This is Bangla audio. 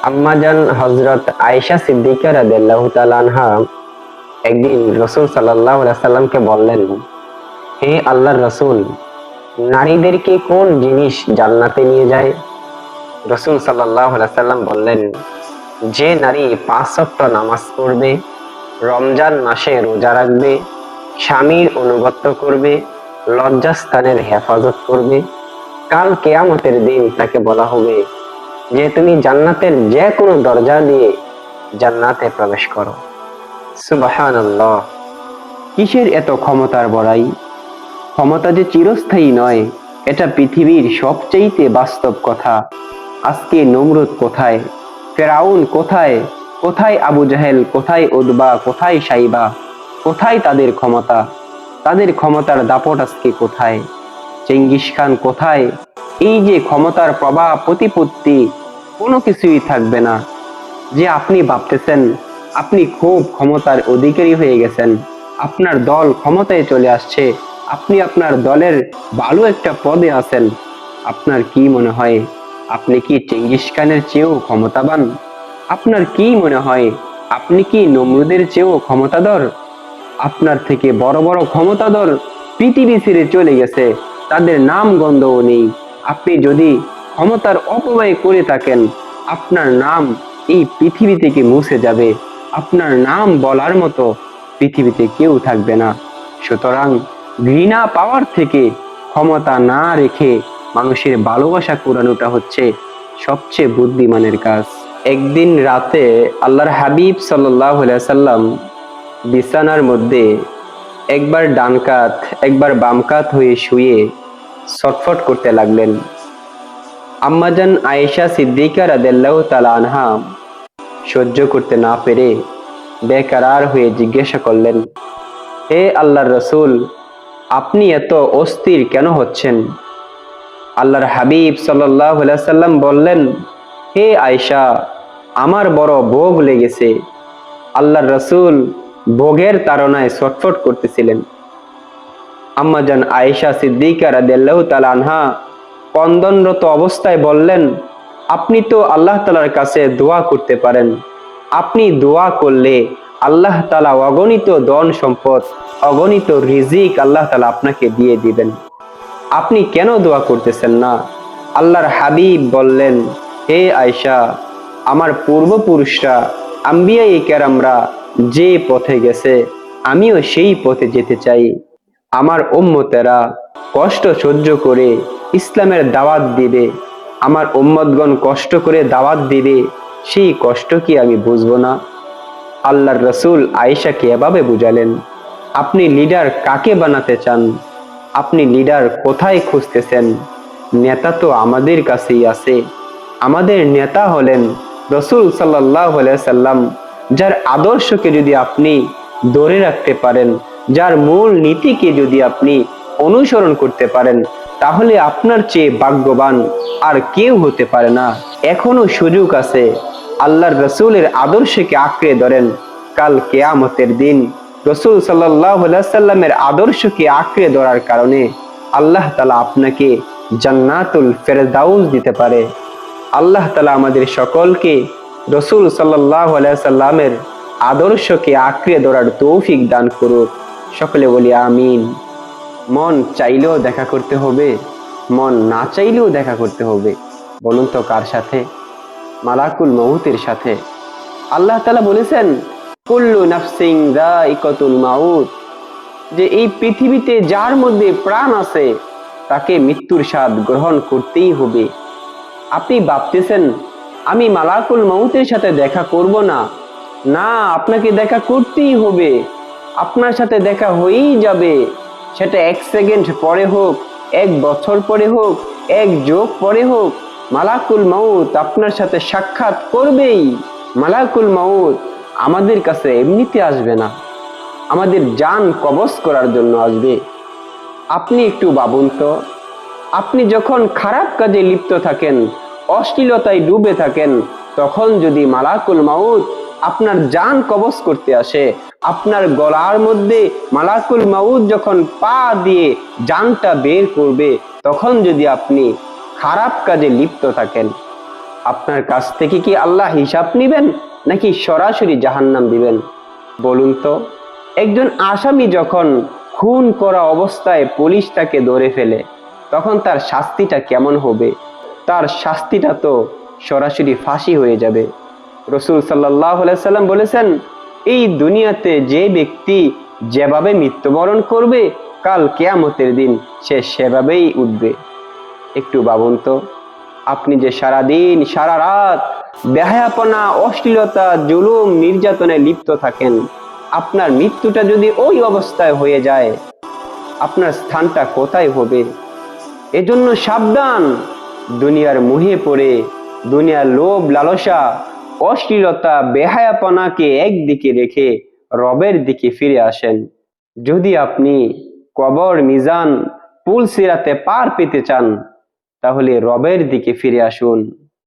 আম্মাজান হযরত আয়েশা সিদ্দিকা রাদিয়াল্লাহু তাআলা আনহা একদিন রাসূল সাল্লাল্লাহু আলাইহি সাল্লামকে বললেন, হে আল্লাহর রাসূল, নারীদেরকে কোন জিনিস জান্নাতে নিয়ে যায়? রাসূল সাল্লাল্লাহু আলাইহি সাল্লাম বললেন, যে নারী ৫ ওয়াক্ত নামাজ পড়বে, রমজান মাসে রোজা রাখবে, স্বামীর আনুগত্য করবে, লজ্জাস্থানের হেফাজত করবে, কাল কিয়ামতের দিন তাকে বলা হবে যে তুমি জান্নাতের যে কোনো দরজা দিয়ে জান্নাতে প্রবেশ করো। সুবহানাল্লাহ। কিসের এত ক্ষমতার বড়াই? ক্ষমতা যে চিরস্থায়ী নয়, এটা পৃথিবীর সবচেয়ে বাস্তব কথা। আজকে নমরুদ কোথায়, ফেরাউন কোথায়, কোথায় আবু জাহেল, কোথায় উতবা, কোথায় সাইবা, কোথায় তাদের ক্ষমতা? তাদের ক্ষমতার দাপট আজকে কোথায়? চেঙ্গিস খান কোথায়? এই যে ক্ষমতার প্রভাব প্রতিপত্তি, কোনো কিছুই থাকবে না। যে আপনি ভাবতেছেন আপনি খুব ক্ষমতার অধিকারী হয়ে গেছেন, আপনার দল ক্ষমতায় চলে আসছে, আপনি আপনার দলের ভালো একটা পদে আছেন, আপনার কি মনে হয় আপনি কি চেঙ্গিস খানের চেয়েও ক্ষমতাবান? আপনার কি মনে হয় আপনি কি নমরুদের চেয়েও ক্ষমতাধর? আপনার থেকে বড় বড় ক্ষমতাধর পৃথিবী ছেড়ে চলে গেছে, তাদের নাম গন্ধও নেই। আপনি যদি ক্ষমতার অপব্যয় করে থাকেন, আপনার নাম এই পৃথিবী থেকে মুছে যাবে, আপনার নাম বলার মতো পৃথিবীতে কেউ থাকবে না। সুতরাং ঘৃণা পাওয়ার থেকে ক্ষমতা না রেখে মানুষের ভালোবাসা কুড়ানোটা হচ্ছে সবচেয়ে বুদ্ধিমানের কাজ। একদিন রাতে আল্লাহর হাবিব সাল্লাল্লাহু আলাইহি সাল্লাম বিছানার মধ্যে একবার ডান কাত একবার বাম কাত হয়ে শুয়ে ছটফট করতে লাগলেন। আম্মাজান আয়েশা সিদ্দিকা রাদিয়াল্লাহু তাআলা আনহা সহ্য করতে না পেরে বেকারার হয়ে জিজ্ঞাসা করলেন, হে আল্লাহর রাসূল, আপনি এত অস্থির কেন হচ্ছেন? আল্লাহর হাবিব সাল্লাল্লাহু আলাইহি সাল্লাম বললেন, হে আয়েশা, আমার বড় ভোগ লেগেছে। আল্লাহর রাসূল ভোগের তাড়নায় ছটফট করতেছিলেন। আম্মাজান আয়েশা সিদ্দিকা রাদিয়াল্লাহু তাআলা আনহা ক্রন্দনরত অবস্থায় বললেন, আপনি তো আল্লাহ তাআলার কাছে দোয়া করতে পারেন। আপনি দোয়া করলে আল্লাহ তাআলা অগণিত ধন সম্পদ, অগণিত রিজিক আল্লাহ তাআলা আপনাকে দিয়ে দিবেন। আপনি কেন দোয়া করতেছেন না? আল্লাহর হাবিব বললেন, হে আয়েশা, আমার পূর্বপুরুষরা আম্বিয়ায়ে কেরামরা যে পথে গেছে, আমিও সেই পথে যেতে চাই। আমার উম্মতেরা কষ্ট সহ্য করে ইসলামের দাওয়াত দিবে, আমার উম্মতগণ কষ্ট করে দাওয়াত দিবে, সেই কষ্ট কি আমি বুঝবো না? আল্লাহর রাসূল আয়েশাকে এভাবে বুঝালেন, আপনি লিডার কাকে বানাতে চান? আপনি লিডার কোথায় খুঁজতেছেন? নেতা তো আমাদের কাছেই আছে। আমাদের নেতা হলেন রাসূল সাল্লাল্লাহু আলাইহি সাল্লাম। যার আদর্শকে যদি আপনি ধরে রাখতে পারেন, যার মূল নীতিকে যদি আপনি অনুসরণ করতে পারেন, তাহলে আপনার চেয়ে ভাগ্যবান আর কেউ হতে পারে না। এখনো সুযোগ আছে, আল্লাহর রাসূলের আদর্শকে আঁকড়ে ধরেন। কাল কিয়ামতের দিন রাসূল সাল্লাল্লাহু আলাইহি সাল্লামের আদর্শকে আঁকড়ে ধরার কারণে আল্লাহ তাআলা আপনাকে জান্নাতুল ফেরদাউস দিতে পারে। আল্লাহ তাআলা আমাদের সকলকে রাসূল সাল্লাল্লাহু আলাইহি সাল্লামের আদর্শকে আঁকড়ে ধরার তৌফিক দান করুক। সকলে বলি আমিন। মন চাইলেও দেখা করতে হবে, মন না চাইলেও দেখা করতে হবে। বলুন তো কার সাথে? মালাকুল মউতের সাথে। আল্লাহ তাআলা বলেছেন, কুল্লু নাফসিন যায়িকাতুল মাউত, যে এই পৃথিবীতে যার মধ্যে প্রাণ আছে তাকে মৃত্যুর স্বাদ গ্রহণ করতেই হবে। আপনি ভাবতেছেন আমি মালাকুল মউতের সাথে দেখা করব না? না, আপনাকে দেখা করতেই হবে। আপনার সাথে দেখা হয়েই যাবে। সেটা 1 সেকেন্ড পরে হোক, 1 বছর পরে হোক, 1 যুগ পরে হোক, মালাকুল মউত আপনার সাথে সাক্ষাৎ করবেই। মালাকুল মউত আমাদের কাছে এমনিতে আসবে না, আমাদের জান কবজ করার জন্য আসবে। আপনি একটু ভাবুন তো, আপনি যখন খারাপ কাজে লিপ্ত থাকেন, অশ্লীলতায় ডুবে থাকেন, তখন যদি মালাকুল মাউত আপনার জান কবজ করতে আসে, আপনার গলার মধ্যে মালাকুল মাউত যখন পা দিয়ে জানটা বের করবে, তখন যদি আপনি খারাপ কাজে লিপ্ত থাকেন, আপনার কাছ থেকে কি আল্লাহ হিসাব নিবেন নাকি সরাসরি জাহান্নাম দিবেন? বলুন তো, একজন আসামি যখন খুন করা অবস্থায় পুলিশ তাকে ধরে ফেলে, তখন তার শাস্তিটা কেমন হবে? তার শাস্তিটা তো সরাসরি ফাঁসি হয়ে যাবে। রসুল সাল্লাল্লাহু আলাইহি সাল্লাম বলেছেন, এই দুনিয়াতে যে ব্যক্তি যেভাবে মৃত্যুবরণ করবে, কাল কিয়ামতের দিন সে সেভাবেই উঠবে। একটু ভাবুন তো, আপনি যে সারাদিন সারা রাত বেহায়াপনা, অশ্লীলতা, জুলুম, নির্যাতনে লিপ্ত থাকেন, আপনার মৃত্যুটা যদি ওই অবস্থায় হয়ে যায়, আপনার স্থানটা কোথায় হবে? এজন্য সাবধান, দুনিয়ার মোহে পড়ে, দুনিয়ার লোভ লালসা, অশ্লীলতা, বেহায়াপনাকে একদিকে রেখে রবের দিকে ফিরে আসেন। যদি আপনি কবর, মিজান, পুল সিরাতে পার পেতে চান, তাহলে রবের দিকে ফিরে আসুন।